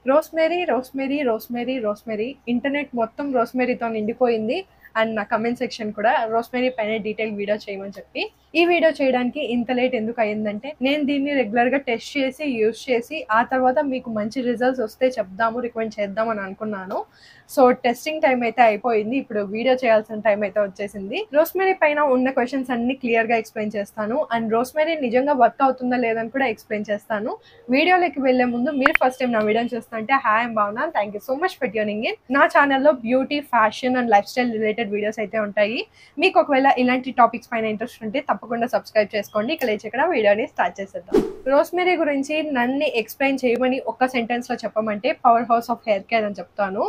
Rosemary, rosemary, rosemary, rosemary internet మొత్తం రోస్‌మెరీతో నిండిపోయింది. And నా కామెంట్ సెక్షన్ కూడా రోస్‌మెరీ పైన డీటెయిల్ వీడియో చేయమని చెప్పి. ఈ వీడియో చేయడానికి ఇంత లేట్ ఎందుకు అయిందంటే, నేను దీన్ని రెగ్యులర్‌గా టెస్ట్ చేసి, యూజ్ చేసి, ఆ తర్వాత మీకు మంచి రిజల్ట్స్ వస్తే చెప్దాము, రికమెండ్ చేద్దాం అని అనుకున్నాను. సో టెస్టింగ్ టైం అయితే అయిపోయింది. ఇప్పుడు వీడియో చేయాల్సిన టైం అయితే వచ్చేసింది. రోస్‌మెరీ పైన ఉన్న క్వెషన్స్ అన్ని క్లియర్‌గా ఎక్స్‌ప్లెయిన్ చేస్తాను. అండ్ రోస్‌మెరీ నిజంగా వర్క్ అవుతుందా లేదని కూడా ఎక్స్‌ప్లెయిన్ చేస్తాను. వీడియోలోకి వెళ్లే ముందు మీరు ఫస్ట్ టైం నా వీడియోని చూస్తుంటే హాయ్ ఐమ్ భావన. Thank you so much for tuning in. నా ఛానల్లో beauty, fashion and life style related videos అయితే ఉంటాయి. మీకు ఒకవేళ ఇలాంటి టాపిక్స్ పైన ఇంట్రెస్ట్ ఉంటే తప్పకుండా సబ్స్క్రైబ్ చేసుకోండి. ఇక లేచక్కడ వీడియోని స్టార్ట్ చేసేద్దాం. రోస్‌మెరీ గురించి నన్ను ఎక్స్‌ప్లెయిన్ చేయమని ఒక్క సెంటెన్స్‌లో చెప్పమంటే power house of hair care అని చెప్తాను.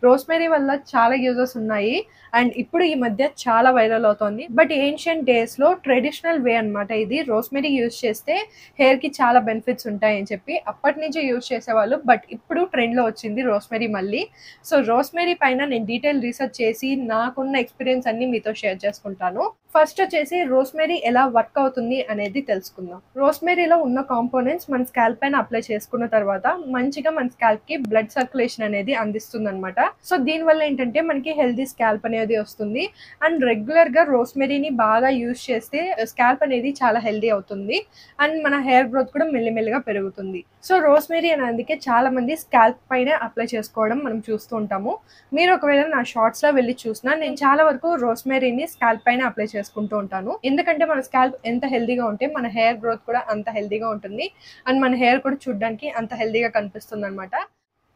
రోస్‌మెరీ వల్ల చాలా యూజెస్ ఉన్నాయి. అండ్ ఇప్పుడు ఈ మధ్య చాలా వైరల్ అవుతోంది. బట్ ఏన్షియంట్ డేస్‌లో ట్రెడిషనల్ వే అన్నమాట ఇది. రోస్‌మెరీ యూజ్ చేస్తే హెయిర్‌కి చాలా బెనిఫిట్స్ ఉంటాయని చెప్పి అప్పటి నుంచి యూజ్ చేసేవాళ్ళు. బట్ ఇప్పుడు ట్రెండ్‌లో వచ్చింది రోస్‌మెరీ మళ్ళీ. సో రోస్‌మెరీ పైన నేను డీటెయిల్ రీసెర్చ్ చేసి నాకున్న ఎక్స్‌పీరియన్స్ అన్ని మీతో షేర్ చేసుకుంటాను. ఫస్ట్ వచ్చేసి రోస్‌మెరీ ఎలా వర్క్ అవుతుంది అనేది తెలుసుకుందాం. రోస్‌మెరీలో ఉన్న కాంపోనెంట్స్ మన స్కాల్ప్ పైన అప్లై చేసుకున్న తర్వాత మంచిగా మన స్కాల్ప్ కి బ్లడ్ సర్క్యులేషన్ అనేది అందిస్తుంది అనమాట. సో దీనివల్ల ఏంటంటే మనకి హెల్దీ స్కాల్ప్ అనేది వస్తుంది. అండ్ రెగ్యులర్ గా రోస్‌మెరీని బాగా యూజ్ చేస్తే స్కాల్ప్ అనేది చాలా హెల్దీ అవుతుంది. అండ్ మన హెయిర్ గ్రోత్ కూడా మెల్లిమెల్లిగా పెరుగుతుంది. సో రోస్‌మెరీ అనేది చాలా మంది స్కాల్ప్ పైన అప్లై చేసుకోవడం మనం చూస్తూ ఉంటాము. మీరు ఒకవేళ నా షార్ట్స్ లో వెళ్ళి చూసినా నేను చాలా వరకు రోస్‌మెరీని స్కాల్ప్ పైన అప్లై చేసుకుంటూ ఉంటాను. ఎందుకంటే మన స్కాల్ప్ ఎంత హెల్దీగా ఉంటే మన హెయిర్ గ్రోత్ కూడా అంత హెల్దీగా ఉంటుంది. అండ్ మన హెయిర్ కూడా చూడడానికి అంత హెల్దీగా కనిపిస్తుంది అనమాట.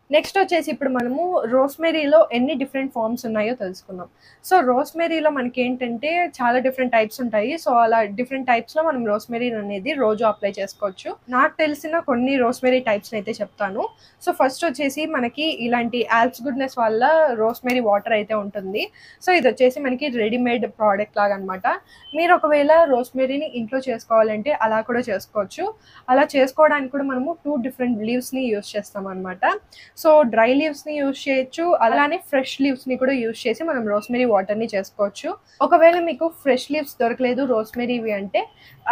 నెక్స్ట్ వచ్చేసి ఇప్పుడు మనము రోస్‌మెరీలో ఎన్ని డిఫరెంట్ ఫార్మ్స్ ఉన్నాయో తెలుసుకుందాం. సో రోస్‌మెరీలో మనకి ఏంటంటే చాలా డిఫరెంట్ టైప్స్ ఉంటాయి. సో అలా డిఫరెంట్ టైప్స్‌లో మనం రోస్‌మెరీ అనేది రోజు అప్లై చేసుకోవచ్చు. నాకు తెలిసిన కొన్ని రోస్‌మెరీ టైప్స్ అయితే చెప్తాను. సో ఫస్ట్ వచ్చేసి మనకి ఇలాంటి ఆల్ప్స్ గుడ్నెస్ వల్ల రోస్‌మెరీ వాటర్ అయితే ఉంటుంది. సో ఇది వచ్చేసి మనకి రెడీమేడ్ ప్రోడక్ట్ లాగా అనమాట. మీరు ఒకవేళ రోస్‌మెరీని ఇంట్లో చేసుకోవాలంటే అలా కూడా చేసుకోవచ్చు. అలా చేసుకోవడానికి కూడా మనము 2 డిఫరెంట్ లీవ్స్‌ని యూజ్ చేస్తాం అనమాట. సో డ్రై లీవ్స్‌ని యూజ్ చేయొచ్చు. అలానే ఫ్రెష్ లీవ్స్‌ని కూడా యూజ్ చేసి మనం రోస్‌మెరీ వాటర్‌ని చేసుకోవచ్చు. ఒకవేళ మీకు ఫ్రెష్ లీవ్స్ దొరకలేదు రోస్‌మెరీవి అంటే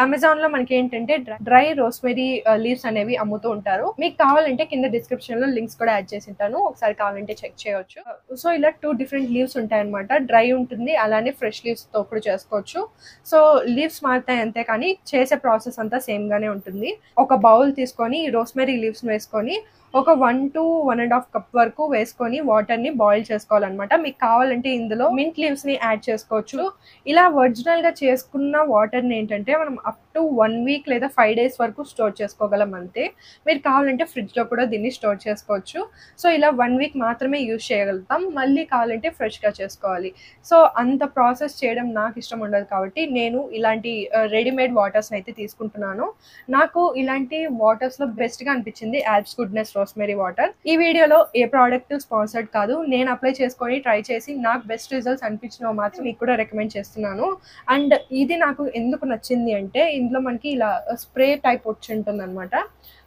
అమెజాన్‌లో మనకి ఏంటంటే డ్రై రోస్‌మెరీ లీవ్స్ అనేవి అమ్ముతూ ఉంటారు. మీకు కావాలంటే కింద డిస్క్రిప్షన్‌లో లింక్స్ కూడా యాడ్ చేసి ఉంటాను. ఒకసారి కావాలంటే చెక్ చేయొచ్చు. సో ఇలా 2 డిఫరెంట్ లీవ్స్ ఉంటాయన్నమాట. డ్రై ఉంటుంది. అలానే ఫ్రెష్ లీవ్స్‌తో కూడా చేసుకోవచ్చు. సో లీవ్స్ మారుతాయి అంతే కానీ చేసే ప్రాసెస్ అంతా సేమ్ గానే ఉంటుంది. ఒక బౌల్ తీసుకొని రోస్‌మెరీ లీవ్స్‌ని వేసుకొని ఒక 1 to 1.5 కప్ వరకు వేసుకొని వాటర్‌ని బాయిల్ చేసుకోవాలన్నమాట. మీకు కావాలంటే ఇందులో మింట్ లీవ్స్‌ని యాడ్ చేసుకోవచ్చు. ఇలా ఒరిజినల్‌గా చేసుకున్న వాటర్‌ని ఏంటంటే మనం అప్ టు 1 వీక్ లేదా 5 డేస్ వరకు స్టోర్ చేసుకోగలం అంతే. మీరు కావాలంటే ఫ్రిడ్జ్‌లో కూడా దీన్ని స్టోర్ చేసుకోవచ్చు. సో ఇలా 1 వీక్ మాత్రమే యూజ్ చేయగలుగుతాం. మళ్ళీ కావాలంటే ఫ్రెష్‌గా చేసుకోవాలి. సో అంత ప్రాసెస్ చేయడం నాకు ఇష్టం ఉండదు కాబట్టి నేను ఇలాంటి రెడీమేడ్ వాటర్స్‌ని అయితే తీసుకుంటున్నాను. నాకు ఇలాంటి వాటర్స్‌లో బెస్ట్‌గా అనిపించింది ఆల్ప్స్ గుడ్నెస్ రోస్‌మెరీ వాటర్. ఈ వీడియోలో ఏ ప్రోడక్ట్ స్పాన్సర్డ్ కాదు. నేను అప్లై చేసుకొని ట్రై చేసి నాకు బెస్ట్ రిజల్ట్స్ అనిపించినవి మాత్రం మీకు కూడా రికమెండ్ చేస్తున్నాను. అండ్ ఇది నాకు ఎందుకు నచ్చింది అంటే ఇందులో మనకి ఇలా స్ప్రే టైప్ వచ్చి ఉంటుందన్నమాట.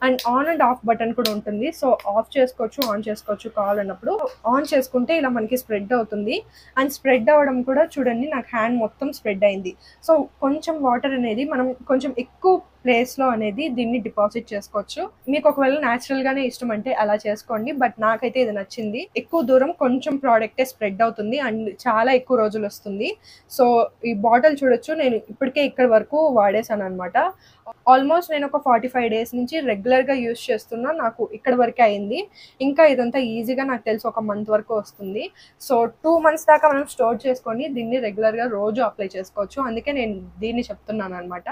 And on and of button కూడా ఉంటుంది. సో ఆఫ్ చేసుకోవచ్చు, ఆన్ చేసుకోవచ్చు కావాలన్నప్పుడు. ఆన్ చేసుకుంటే ఇలా మనకి స్ప్రెడ్ అవుతుంది. అండ్ స్ప్రెడ్ అవ్వడం కూడా చూడండి నాకు హ్యాండ్ మొత్తం స్ప్రెడ్ అయింది. సో కొంచెం వాటర్ అనేది మనం కొంచెం ఎక్కువ ప్లేస్లో అనేది దీన్ని డిపాజిట్ చేసుకోవచ్చు. మీకు ఒకవేళ న్యాచురల్గానే ఇష్టం అంటే అలా చేసుకోండి. బట్ నాకైతే ఇది నచ్చింది. ఎక్కువ దూరం కొంచెం ప్రోడక్టే స్ప్రెడ్ అవుతుంది అండ్ చాలా ఎక్కువ రోజులు వస్తుంది. సో ఈ బాటిల్ చూడొచ్చు నేను ఇప్పటికే ఇక్కడ వరకు వాడేసాను అనమాట. ఆల్మోస్ట్ నేను ఒక 45 డేస్ నుంచి రెగ్యులర్గా యూజ్ చేస్తున్నా. నాకు ఇక్కడ వరకే అయింది. ఇంకా ఇదంతా ఈజీగా నాకు తెలిసి ఒక మంత్ వరకు వస్తుంది. సో 2 మంత్స్ దాకా మనం స్టోర్ చేసుకొని దీన్ని రెగ్యులర్గా రోజు అప్లై చేసుకోవచ్చు. అందుకే నేను దీన్ని చెప్తున్నాను అనమాట.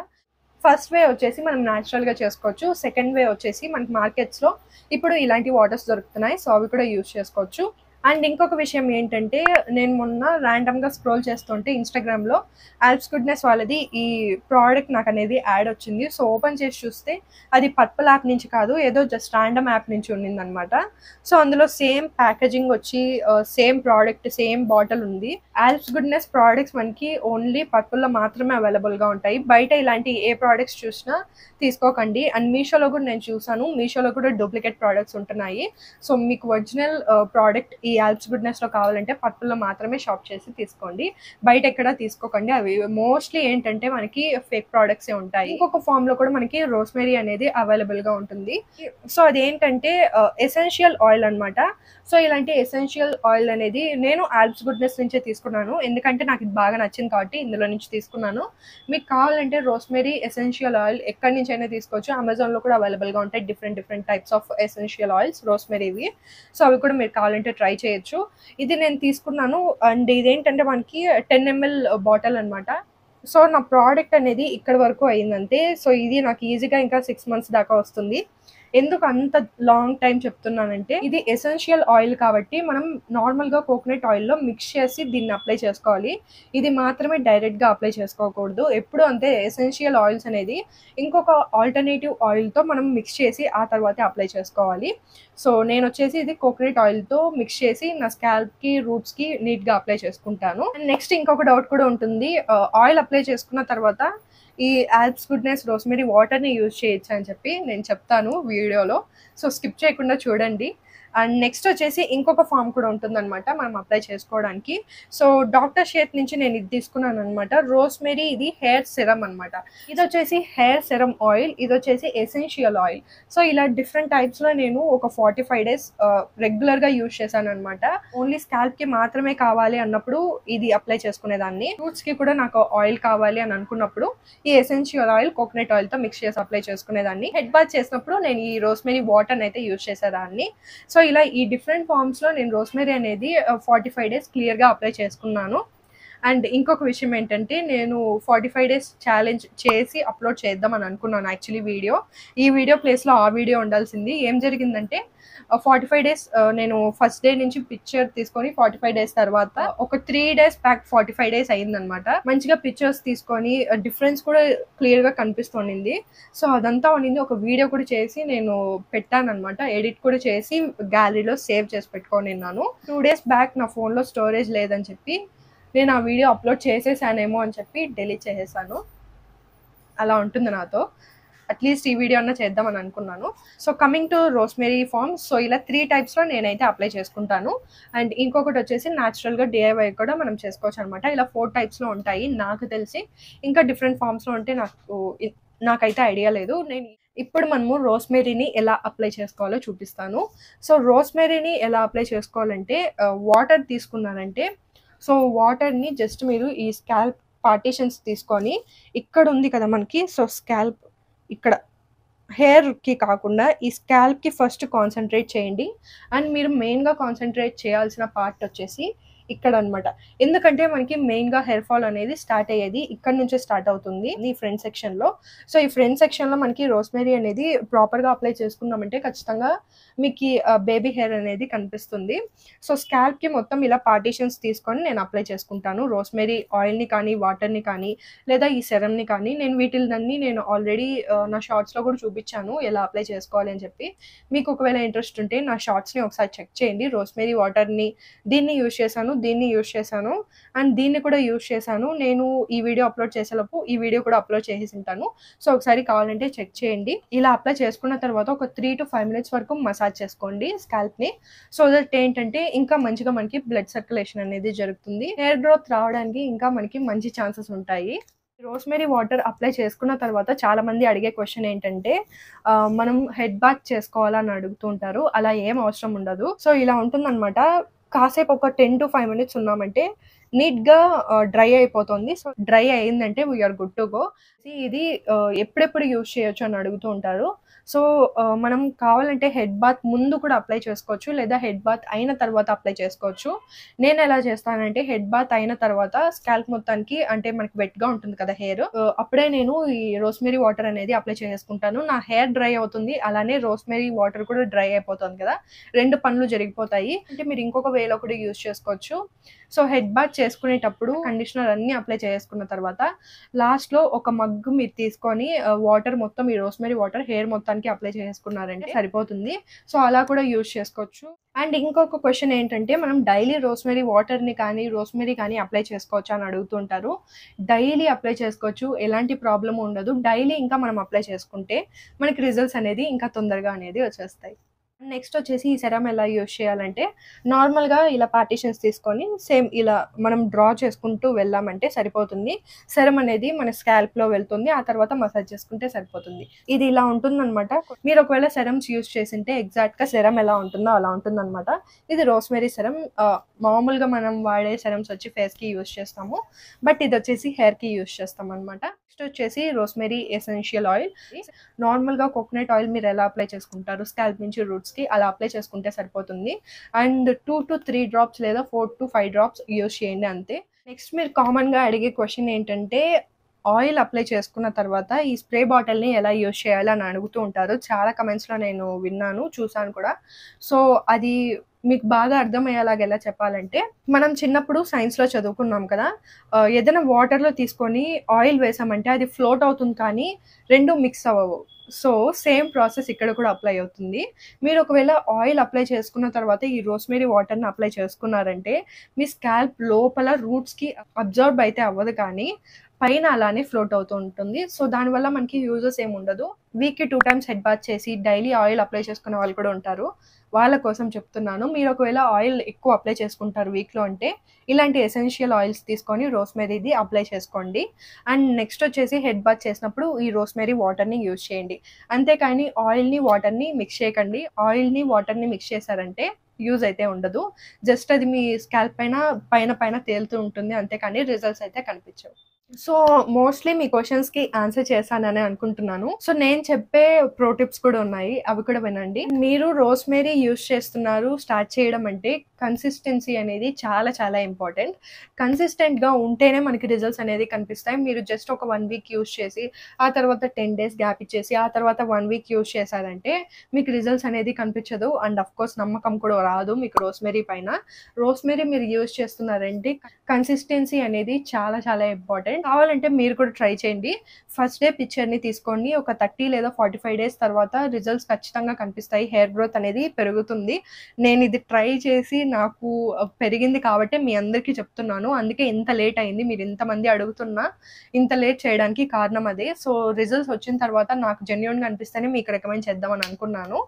ఫస్ట్ వే వచ్చేసి మనం న్యాచురల్‌గా చేసుకోవచ్చు. సెకండ్ వే వచ్చేసి మనకి మార్కెట్స్‌లో ఇప్పుడు ఇలాంటి వాటర్స్ దొరుకుతున్నాయి. సో అవి కూడా యూజ్ చేసుకోవచ్చు. అండ్ ఇంకొక విషయం ఏంటంటే నేను మొన్న ర్యాండమ్‌గా స్క్రోల్ చేస్తుంటే ఇన్‌స్టాగ్రామ్‌లో ఆల్ప్స్ గుడ్నెస్ వాళ్ళది ఈ ప్రోడక్ట్ నాకనేది యాడ్ వచ్చింది. సో ఓపెన్ చేసి చూస్తే అది పర్పుల్ యాప్ నుంచి కాదు ఏదో జస్ట్ ర్యాండమ్ యాప్ నుంచి ఉన్నిందనమాట. సో అందులో సేమ్ ప్యాకేజింగ్ వచ్చి సేమ్ ప్రోడక్ట్ సేమ్ బాటిల్ ఉంది. ఆల్ప్స్ గుడ్నెస్ ప్రోడక్ట్స్ మనకి ఓన్లీ పర్పుల్‌లో మాత్రమే అవైలబుల్‌గా ఉంటాయి. బయట ఇలాంటి ఏ ప్రోడక్ట్స్ చూసినా తీసుకోకండి. అండ్ మీషోలో కూడా నేను చూసాను. మీషోలో కూడా డూప్లికేట్ ప్రోడక్ట్స్ ఉంటున్నాయి. సో మీకు ఒరిజినల్ ప్రోడక్ట్ ఈ ఆల్ప్స్ గుడ్నెస్లో కావాలంటే పర్పుల్లో మాత్రమే షాప్ చేసి తీసుకోండి, బయట ఎక్కడ తీసుకోకండి. అవి మోస్ట్లీ ఏంటంటే మనకి ఫేక్ ప్రోడక్ట్సే ఉంటాయి. ఇంకొక ఫామ్లో కూడా మనకి రోస్మెరీ అనేది అవైలబుల్గా ఉంటుంది. సో అదేంటంటే ఎసెన్షియల్ ఆయిల్ అనమాట. సో ఇలాంటి ఎసెన్షియల్ ఆయిల్ అనేది నేను ఆల్ప్స్ గుడ్నెస్ నుంచే తీసుకున్నాను, ఎందుకంటే నాకు ఇది బాగా నచ్చింది కాబట్టి ఇందులో నుంచి తీసుకున్నాను. మీకు కావాలంటే రోస్మెరీ ఎసెన్షియల్ ఆయిల్ ఎక్కడి నుంచి అయినా తీసుకోవచ్చు. అమెజాన్లో కూడా అవైలబుల్గా ఉంటాయి different types of essential oils రోస్మెరీవి. సో అవి కూడా మీరు కావాలంటే ట్రై చేయొచ్చు. ఇది నేను తీసుకున్నాను. అండ్ ఇదేంటంటే మనకి 10 ml బాటిల్ అనమాట. సో నా ప్రోడక్ట్ అనేది ఇక్కడ వరకు అయిందంతే. సో ఇది నాకు ఈజీగా ఇంకా 6 months దాకా వస్తుంది. ఎందుకు అంత లాంగ్ టైం చెప్తున్నానంటే ఇది ఎసెన్షియల్ ఆయిల్ కాబట్టి మనం నార్మల్గా కోకోనట్ ఆయిల్లో మిక్స్ చేసి దీన్ని అప్లై చేసుకోవాలి. ఇది మాత్రమే డైరెక్ట్గా అప్లై చేసుకోకూడదు. ఎప్పుడు అంతే, ఎసెన్షియల్ ఆయిల్స్ అనేది ఇంకొక ఆల్టర్నేటివ్ ఆయిల్తో మనం మిక్స్ చేసి ఆ తర్వాతే అప్లై చేసుకోవాలి. సో నేను వచ్చేసి ఇది కోకోనట్ ఆయిల్తో మిక్స్ చేసి నా స్కాల్ప్కి రూట్స్కి నీట్గా అప్లై చేసుకుంటాను. అండ్ నెక్స్ట్ ఇంకొక డౌట్ కూడా ఉంటుంది, ఆయిల్ అప్లై చేసుకున్న తర్వాత ఈ ఆల్ప్స్ గుడ్నెస్ రోస్మెరీ వాటర్ని యూజ్ చేయొచ్చు అని చెప్పి నేను చెప్తాను వీడియోలో. సో స్కిప్ చేయకుండా చూడండి. అండ్ నెక్స్ట్ వచ్చేసి ఇంకొక ఫామ్ కూడా ఉంటుందన్నమాట మనం అప్లై చేసుకోవడానికి. సో డాక్టర్ షేత్ నుంచి నేను ఇది తీసుకున్నాను అనమాట, రోస్మెరీ. ఇది హెయిర్ సెరమ్ అనమాట. ఇది వచ్చేసి హెయిర్ సెరమ్ ఆయిల్, ఇది వచ్చేసి ఎసెన్షియల్ ఆయిల్. సో ఇలా డిఫరెంట్ టైప్స్లో నేను ఒక 45 days రెగ్యులర్గా యూజ్ చేశాను అనమాట. ఓన్లీ స్కాల్ప్కి మాత్రమే కావాలి అన్నప్పుడు ఇది అప్లై చేసుకునేదాన్ని, రూట్స్కి కూడా నాకు ఆయిల్ కావాలి అని అనుకున్నప్పుడు ఈ ఎసెన్షియల్ ఆయిల్ కోకోనట్ ఆయిల్తో మిక్స్ చేసి అప్లై చేసుకునేదాన్ని. హెడ్ బాత్ చేసినప్పుడు నేను ఈ రోస్మెరీ వాటర్ని అయితే యూజ్ చేసేదాన్ని. సో ఇలా ఈ డిఫరెంట్ ఫామ్స్లో నేను రోస్మెరీ అనేది 45 days క్లియర్గా అప్లై చేసుకున్నాను. అండ్ ఇంకొక విషయం ఏంటంటే నేను 45 days ఛాలెంజ్ చేసి అప్లోడ్ చేద్దామని అనుకున్నాను యాక్చువల్లీ వీడియో. ఈ వీడియో ప్లేస్లో ఆ వీడియో ఉండాల్సింది. ఏం జరిగిందంటే 45 days నేను ఫస్ట్ డే నుంచి పిక్చర్ తీసుకొని 45 days తర్వాత ఒక 3 days బ్యాక్ 45 days అయిందనమాట. మంచిగా పిక్చర్స్ తీసుకొని డిఫరెన్స్ కూడా క్లియర్గా కనిపిస్తుంది. సో అదంతా ఉండింది. ఒక వీడియో కూడా చేసి నేను పెట్టాను అనమాట, ఎడిట్ కూడా చేసి గ్యాలరీలో సేవ్ చేసి పెట్టుకొని ఉన్నాను. 2 days బ్యాక్ నా ఫోన్లో స్టోరేజ్ లేదని చెప్పి నేను ఆ వీడియో అప్లోడ్ చేసేసానేమో అని చెప్పి డిలీట్ చేసేసాను. అలా ఉంటుంది నాతో. అట్లీస్ట్ ఈ వీడియో అన్నా చేద్దామని అనుకున్నాను. So coming to rosemary forms, so ఇలా 3 typesలో నేనైతే అప్లై చేసుకుంటాను. అండ్ ఇంకొకటి వచ్చేసి న్యాచురల్గా DIY కూడా మనం చేసుకోవచ్చు అనమాట. ఇలా 4 typesలో ఉంటాయి నాకు తెలిసి. ఇంకా డిఫరెంట్ ఫామ్స్లో ఉంటే నాకైతే ఐడియా లేదు. ఇప్పుడు మనము రోస్మెరీని ఎలా అప్లై చేసుకోవాలో చూపిస్తాను. సో రోస్మెరీని ఎలా అప్లై చేసుకోవాలంటే వాటర్ తీసుకున్నానంటే, సో వాటర్ని జస్ట్ మీరు ఈ స్కాల్ప్ పార్టీషన్స్ తీసుకొని, ఇక్కడ ఉంది కదా మనకి, సో స్కాల్ప్ ఇక్కడ హెయిర్కి కాకుండా ఈ స్కాల్ప్కి ఫస్ట్ కాన్సన్ట్రేట్ చేయండి. అండ్ మీరు మెయిన్గా కాన్సన్ట్రేట్ చేయాల్సిన పార్ట్ వచ్చేసి ఇక్కడ అనమాట. ఎందుకంటే మనకి మెయిన్గా హెయిర్ ఫాల్ అనేది స్టార్ట్ అయ్యేది ఇక్కడ నుంచే స్టార్ట్ అవుతుంది, ఈ ఫ్రంట్ సెక్షన్లో. సో ఈ ఫ్రంట్ సెక్షన్లో మనకి రోస్మెరీ అనేది ప్రాపర్గా అప్లై చేసుకున్నామంటే ఖచ్చితంగా మీకు బేబీ హెయిర్ అనేది కనిపిస్తుంది. సో స్కాల్ప్కి మొత్తం ఇలా పార్టీషన్స్ తీసుకొని నేను అప్లై చేసుకుంటాను రోస్మెరీ ఆయిల్ని కానీ, వాటర్ని కానీ, లేదా ఈ సెరమ్ని కానీ. నేను వీటిని నేను ఆల్రెడీ నా షార్ట్స్లో కూడా చూపించాను ఎలా అప్లై చేసుకోవాలి అని చెప్పి. మీకు ఒకవేళ ఇంట్రెస్ట్ ఉంటే నా షార్ట్స్ని ఒకసారి చెక్ చేయండి. రోస్మెరీ వాటర్ని దీన్ని యూజ్ చేశాను, దీన్ని యూజ్ చేశాను, అండ్ దీన్ని కూడా యూజ్ చేశాను. నేను ఈ వీడియో అప్లోడ్ చేసేలోపు ఈ వీడియో కూడా అప్లోడ్ చేసి ఉంటాను. సో ఒకసారి కావాలంటే చెక్ చేయండి. ఇలా అప్లై చేసుకున్న తర్వాత ఒక 3 to 5 minutes వరకు మసాజ్ చేసుకోండి స్కాల్ప్ని. సో దట్ ఏంటంటే ఇంకా మంచిగా మనకి బ్లడ్ సర్క్యులేషన్ అనేది జరుగుతుంది. హెయిర్ గ్రోత్ రావడానికి ఇంకా మనకి మంచి ఛాన్సెస్ ఉంటాయి. రోస్మెరీ వాటర్ అప్లై చేసుకున్న తర్వాత చాలా మంది అడిగే క్వశ్చన్ ఏంటంటే మనం హెడ్ బాత్ చేసుకోవాలని అడుగుతూ ఉంటారు. అలా ఏం అవసరం ఉండదు. సో ఇలా ఉంటుందన్నమాట. కాసేపు ఒక 10 to 5 minutes ఉన్నామంటే నీట్గా డ్రై అయిపోతుంది. సో డ్రై అయిందంటే వీఆర్ గుడ్ టు గో. ఇది ఎప్పుడెప్పుడు యూజ్ చేయొచ్చు అని అడుగుతూ ఉంటారు. సో మనం కావాలంటే హెడ్ బాత్ ముందు కూడా అప్లై చేసుకోవచ్చు, లేదా హెడ్ బాత్ అయిన తర్వాత అప్లై చేసుకోవచ్చు. నేను ఎలా చేస్తానంటే హెడ్ బాత్ అయిన తర్వాత స్కాల్ప్ మొత్తానికి, అంటే మనకి వెట్గా ఉంటుంది కదా హెయిర్, అప్పుడే నేను ఈ రోస్మెరీ వాటర్ అనేది అప్లై చేసుకుంటాను. నా హెయిర్ డ్రై అవుతుంది, అలానే రోస్మెరీ వాటర్ కూడా డ్రై అయిపోతుంది కదా, 2 పనులు జరిగిపోతాయి. అంటే మీరు ఇంకొక వేలో కూడా యూజ్ చేసుకోవచ్చు. సో హెడ్ బాత్ చేసుకునేటప్పుడు కండిషనర్ అన్ని అప్లై చేసుకున్న తర్వాత లాస్ట్లో ఒక మగ్గు మీరు తీసుకొని వాటర్ మొత్తం, ఈ రోస్మెరీ వాటర్ హెయిర్ మొత్తానికి అప్లై చేసుకున్నారంటే సరిపోతుంది. సో అలా కూడా యూజ్ చేసుకోవచ్చు. అండ్ ఇంకొక క్వశ్చన్ ఏంటంటే మనం డైలీ రోస్మెరీ వాటర్ని కానీ, రోస్మెరీ కానీ అప్లై చేసుకోవచ్చు అని అడుగుతుంటారు. డైలీ అప్లై చేసుకోవచ్చు, ఎలాంటి ప్రాబ్లం ఉండదు. డైలీ ఇంకా మనం అప్లై చేసుకుంటే మనకి రిజల్ట్స్ అనేది ఇంకా తొందరగా అనేది వచ్చేస్తాయి. నెక్స్ట్ వచ్చేసి ఈ సెరమ్ ఎలా యూజ్ చేయాలంటే నార్మల్గా ఇలా పార్టీషన్స్ తీసుకొని సేమ్ ఇలా మనం డ్రా చేసుకుంటూ వెళ్ళామంటే సరిపోతుంది. సెరమ్ అనేది మన స్కాల్ప్లో వెళ్తుంది, ఆ తర్వాత మసాజ్ చేసుకుంటే సరిపోతుంది. ఇది ఇలా ఉంటుందన్నమాట. మీరు ఒకవేళ సెరమ్స్ యూజ్ చేసింటే ఎగ్జాక్ట్గా సెరమ్ ఎలా ఉంటుందో అలా ఉంటుందన్నమాట. ఇది రోస్మెరీ సెరమ్. మామూలుగా మనం వాడే సెరమ్స్ వచ్చి ఫేస్కి యూజ్ చేస్తాము, బట్ ఇది వచ్చేసి హెయిర్కి యూజ్ చేస్తాం అనమాట. నెక్స్ట్ వచ్చేసి రోస్మెరీ ఎసెన్షియల్ ఆయిల్. నార్మల్గా కోకోనట్ ఆయిల్ మీరు ఎలా అప్లై చేసుకుంటారు స్కాల్ప్ నుంచి రూట్స్కి, అలా అప్లై చేసుకుంటే సరిపోతుంది. అండ్ 2 to 3 డ్రాప్స్ లేదా 4 to 5 డ్రాప్స్ యూజ్ చేయండి అంతే. నెక్స్ట్ మీరు కామన్గా అడిగే క్వశ్చన్ ఏంటంటే ఆయిల్ అప్లై చేసుకున్న తర్వాత ఈ స్ప్రే బాటిల్ని ఎలా యూజ్ చేయాలి అని అడుగుతూ ఉంటారు. చాలా కమెంట్స్లో నేను విన్నాను, చూసాను కూడా. సో అది మీకు బాగా అర్థమయ్యేలాగా ఎలా చెప్పాలంటే, మనం చిన్నప్పుడు సైన్స్లో చదువుకున్నాం కదా, ఏదైనా వాటర్లో తీసుకొని ఆయిల్ వేసామంటే అది ఫ్లోట్ అవుతుంది కానీ రెండు మిక్స్ అవ్వవు. సో సేమ్ ప్రాసెస్ ఇక్కడ కూడా అప్లై అవుతుంది. మీరు ఒకవేళ ఆయిల్ అప్లై చేసుకున్న తర్వాత ఈ రోస్మెరీ వాటర్ని అప్లై చేసుకున్నారంటే మీ స్కాల్ప్ లోపల రూట్స్కి అబ్జర్వ్ అయితే అవ్వదు కానీ పైన అలానే ఫ్లోట్ అవుతూ ఉంటుంది. సో దానివల్ల మనకి యూజెస్ ఏమి ఉండదు. వీక్కి 2 times హెడ్ బాత్ చేసి డైలీ ఆయిల్ అప్లై చేసుకునే వాళ్ళు కూడా ఉంటారు, వాళ్ళ కోసం చెప్తున్నాను. మీరు ఒకవేళ ఆయిల్ ఎక్కువ అప్లై చేసుకుంటారు వీక్లో అంటే ఇలాంటి ఎసెన్షియల్ ఆయిల్స్ తీసుకొని రోస్మెరీది అప్లై చేసుకోండి. అండ్ నెక్స్ట్ వచ్చేసి హెడ్ బాత్ చేసినప్పుడు ఈ రోస్మెరీ వాటర్ని యూజ్ చేయండి, అంతేకాని ఆయిల్ని వాటర్ని మిక్స్ చేయకండి. ఆయిల్ని వాటర్ని మిక్స్ చేశారంటే యూజ్ అయితే ఉండదు, జస్ట్ అది మీ స్కాల్ప్ పైన పైన తేలుతూ ఉంటుంది, అంతేకాని రిజల్ట్స్ అయితే కనిపించవు. సో మోస్ట్లీ మీ క్వశ్చన్స్కి ఆన్సర్ చేశానని అనుకుంటున్నాను. సో నేను చెప్పే ప్రో టిప్స్ కూడా ఉన్నాయి, అవి కూడా వినండి. మీరు రోస్మెరీ యూజ్ చేస్తున్నారు స్టార్ట్ చేయడం అంటే కన్సిస్టెన్సీ అనేది చాలా చాలా ఇంపార్టెంట్. కన్సిస్టెంట్గా ఉంటేనే మనకి రిజల్ట్స్ అనేది కనిపిస్తాయి. మీరు జస్ట్ ఒక 1 week యూజ్ చేసి ఆ తర్వాత 10 days గ్యాప్ ఇచ్చేసి ఆ తర్వాత 1 week యూజ్ చేశారంటే మీకు రిజల్ట్స్ అనేది కనిపించదు. అండ్ అఫ్ కోర్స్ నమ్మకం కూడా రాదు మీకు రోస్మెరీ పైన. రోస్మెరీ మీరు యూజ్ చేస్తున్నారంటే కన్సిస్టెన్సీ అనేది చాలా చాలా ఇంపార్టెంట్. కావాలంటే మీరు కూడా ట్రై చేయండి. ఫస్ట్ డే పిక్చర్ని తీసుకోండి, ఒక 30 లేదా 45 days తర్వాత రిజల్ట్స్ ఖచ్చితంగా కనిపిస్తాయి. హెయిర్ గ్రోత్ అనేది పెరుగుతుంది. నేను ఇది ట్రై చేసి నాకు పెరిగింది కాబట్టి మీ అందరికీ చెప్తున్నాను. అందుకే ఇంత లేట్ అయింది, మీరు ఇంతమంది అడుగుతున్నా ఇంత లేట్ చేయడానికి కారణం అదే. సో రిజల్ట్స్ వచ్చిన తర్వాత నాకు జెన్యూన్గా అనిపిస్తేనే మీకు రికమెండ్ చేద్దామని అనుకున్నాను.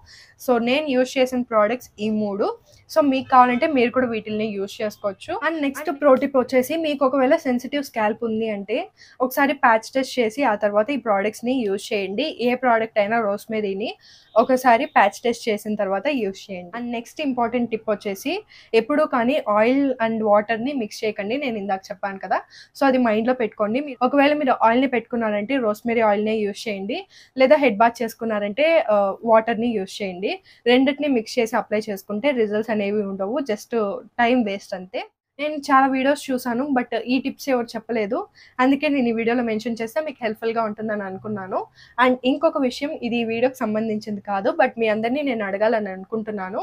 సో నేను యూజ్ చేసిన ప్రోడక్ట్స్ ఈ 3. సో మీకు కావాలంటే మీరు కూడా వీటిని యూజ్ చేసుకోవచ్చు. అండ్ నెక్స్ట్ ప్రో టిప్ వచ్చేసి, మీకు ఒకవేళ సెన్సిటివ్ స్కాల్ప్ ఉంది అంటే ఒకసారి ప్యాచ్ టెస్ట్ చేసి ఆ తర్వాత ఈ ప్రోడక్ట్స్ని యూజ్ చేయండి. ఏ ప్రోడక్ట్ అయినా రోస్మెరీని ఒకసారి ప్యాచ్ టెస్ట్ చేసిన తర్వాత యూజ్ చేయండి. అండ్ నెక్స్ట్ ఇంపార్టెంట్ టిప్ వచ్చేసి, ఎప్పుడూ కానీ ఆయిల్ అండ్ వాటర్ని మిక్స్ చేయకండి. నేను ఇందాక చెప్పాను కదా, సో అది మైండ్లో పెట్టుకోండి. ఒకవేళ మీరు ఆయిల్ని పెట్టుకున్నారంటే రోస్మెరీ ఆయిల్నే యూజ్ చేయండి, లేదా హెడ్ బాత్ చేసుకున్నారంటే వాటర్ని యూజ్ చేయండి. రెండింటిని మిక్స్ చేసి అప్లై చేసుకుంటే రిజల్ట్స్ అనేవి ఉండవు, జస్ట్ టైం వేస్ట్ అంతే. నేను చాలా వీడియోస్ చూసాను, బట్ ఈ టిప్స్ ఎవరు చెప్పలేదు, అందుకే నేను ఈ వీడియోలో మెన్షన్ చేస్తే మీకు హెల్ప్ఫుల్గా ఉంటుందని అనుకున్నాను. అండ్ ఇంకొక విషయం, ఇది ఈ వీడియోకి సంబంధించింది కాదు, బట్ మీ అందరినీ నేను అడగాలని అనుకుంటున్నాను.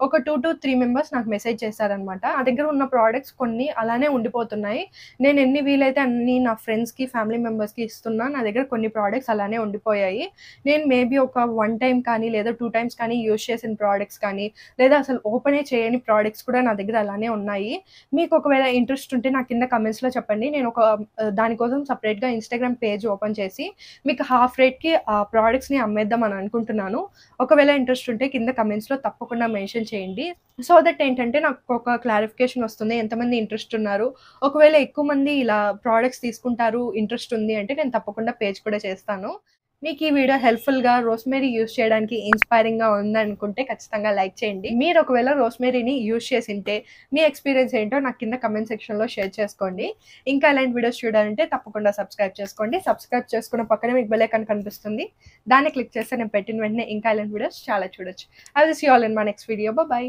ఒక 2 to 3 members నాకు మెసేజ్ చేశారనమాట. నా దగ్గర ఉన్న ప్రోడక్ట్స్ కొన్ని అలానే ఉండిపోతున్నాయి, నేను ఎన్ని వీలైతే అన్ని నా ఫ్రెండ్స్కి ఫ్యామిలీ మెంబర్స్కి ఇస్తున్నా, నా దగ్గర కొన్ని ప్రోడక్ట్స్ అలానే ఉండిపోయాయి. నేను మేబీ ఒక 1 time కానీ లేదా 2 times కానీ యూజ్ చేసిన ప్రోడక్ట్స్ కానీ లేదా అసలు ఓపెనే చేయని ప్రోడక్ట్స్ కూడా నా దగ్గర అలానే ఉన్నాయి. మీకు ఒకవేళ ఇంట్రెస్ట్ ఉంటే నా కింద కమెంట్స్లో చెప్పండి. నేను ఒక దానికోసం సపరేట్గా ఇన్స్టాగ్రామ్ పేజ్ ఓపెన్ చేసి మీకు హాఫ్ రేట్కి ఆ ప్రోడక్ట్స్ని అమ్మేద్దాం అని అనుకుంటున్నాను. ఒకవేళ ఇంట్రెస్ట్ ఉంటే కింద కమెంట్స్లో తప్పకుండా మెన్షన్ చేయండి. సో దట్ ఏంటంటే నాకు ఒక క్లారిఫికేషన్ వస్తుంది ఎంతమంది ఇంట్రెస్ట్ ఉన్నారు. ఒకవేళ ఎక్కువ మంది ఇలా ప్రోడక్ట్స్ తీసుకుంటారు, ఇంట్రెస్ట్ ఉంది అంటే నేను తప్పకుండా పేజ్ కూడా చేస్తాను. మీకు ఈ వీడియో హెల్ప్ఫుల్గా రోస్మెరీ యూజ్ చేయడానికి ఇన్స్పైరింగ్గా ఉందనుకుంటే ఖచ్చితంగా లైక్ చేయండి. మీరు ఒకవేళ రోస్మెరీని యూజ్ చేసింటే మీ ఎక్స్పీరియన్స్ ఏంటో నాకు కింద కమెంట్ సెక్షన్లో షేర్ చేసుకోండి. ఇంకా ఇలాంటి వీడియోస్ చూడాలంటే తప్పకుండా సబ్స్క్రైబ్ చేసుకోండి. సబ్స్క్రైబ్ చేసుకున్న పక్కనే మీకు బెల్ ఐకాన్ కనిపిస్తుంది, దాన్ని క్లిక్ చేస్తే నేను పెట్టిన వెంటనే ఇంకా ఇలాంటి వీడియోస్ చాలా చూడొచ్చు. I will see you all in my next video. By.